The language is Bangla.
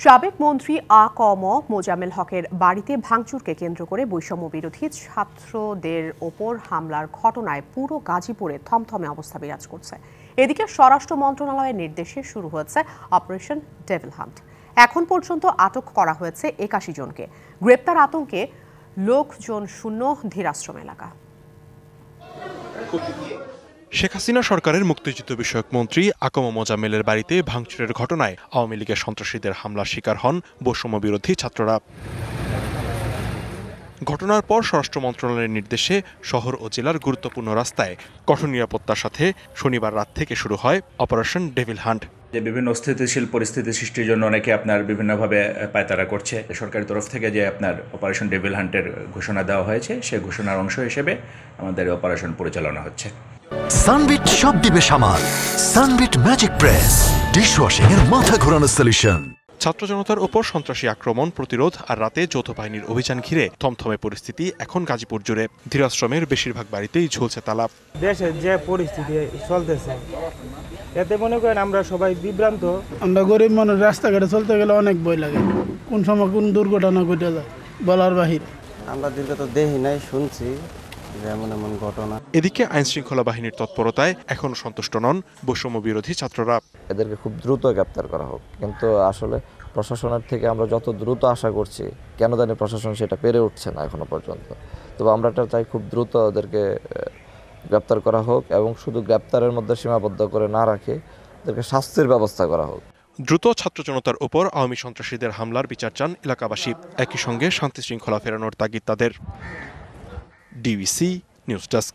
সাবেক মন্ত্রী আ.ক.ম মোজাম্মেল হকের বাড়িতে ভাঙচুরকে কেন্দ্র করে বৈষম্য বিরোধী ছাত্রদের ওপর হামলার ঘটনায় পুরো গাজীপুরে থমথমে অবস্থা বিরাজ করছে। এদিকে স্বরাষ্ট্র মন্ত্রণালয়ের নির্দেশে শুরু হয়েছে অপারেশন ডেভিল হান্ট। এখন পর্যন্ত আটক করা হয়েছে ৮১ জনকে। গ্রেপ্তার আতঙ্কে লোকজন শূন্য ধীরাশ্রম এলাকা। শেখ হাসিনা সরকারের মুক্তিযুদ্ধ বিষয়ক মন্ত্রী আ.ক.ম মোজাম্মেলের বাড়িতে ভাঙচুরের ঘটনায় আওয়ামী লীগের সন্ত্রাসীদের হামলার শিকার হন বৈষম্য বিরোধী ছাত্ররা। ঘটনার পর স্বরাষ্ট্র মন্ত্রণালয়ের নির্দেশে শহর ও জেলার গুরুত্বপূর্ণ রাস্তায় কঠোর নিরাপত্তার সাথে শনিবার রাত থেকে শুরু হয় অপারেশন ডেভিল হান্ট। যে বিভিন্ন অস্থিতিশীল পরিস্থিতি সৃষ্টির জন্য অনেকে আপনার বিভিন্নভাবে পায়তারা করছে। সরকারের তরফ থেকে যে আপনার অপারেশন ডেভিল হান্টের ঘোষণা দেওয়া হয়েছে, সেই ঘোষণার অংশ হিসেবে আমাদের অপারেশন পরিচালনা হচ্ছে। সানবিট সব দিবে সামাল। সানবিট ম্যাজিক প্রেস ডিশওয়াশিং এর মাথা ঘোরানো সলিউশন। ছাত্র জনতার ওপর সন্ত্রাসী আক্রমণ প্রতিরোধ আর রাতে যৌথ বাহিনীর অভিযান ঘিরে থমথমে পরিস্থিতি এখন গাজীপুর জুড়ে। ধীরাশ্রমের বেশিরভাগ বাড়িতেই ঝুলছে তালা। দেশের যে পরিস্থিতি চলতেছে এতে মনে করেন আমরা সবাই বিভ্রান্ত। আমরা গরিব মানুষ, রাস্তাঘাটে চলতে গেলে অনেক ভয় লাগে, কোন সময় কোন দুর্ঘটনা ঘটে যায় বলার বাহিরে। আমরা দীর্ঘত দেখি নাই, শুনছি এমন ঘটনা। এদিকে আইন শৃঙ্খলা বাহিনীর তৎপরতায় এখনো সন্তুষ্ট নন বৈষম্য বিরোধী ছাত্ররা। এদেরকে খুব দ্রুত গ্রেপ্তার করা হোক, কিন্তু আসলে প্রশাসনের থেকে আমরা যত দ্রুত আশা করছি, কেন জানি প্রশাসন সেটা পেরে উঠছে না এখনো পর্যন্ত। তবে আমরা চাই খুব দ্রুত ওদেরকে গ্রেপ্তার করা হোক, এবং শুধু গ্রেপ্তারের মধ্যে সীমাবদ্ধ করে না রাখে ওদেরকে শাস্তির ব্যবস্থা করা হোক। দ্রুত ছাত্র জনতার ওপর আওয়ামী সন্ত্রাসীদের হামলার বিচার চান এলাকাবাসী। একই সঙ্গে শান্তি শৃঙ্খলা ফেরানোর তাগিদ তাদের। DBC news desk.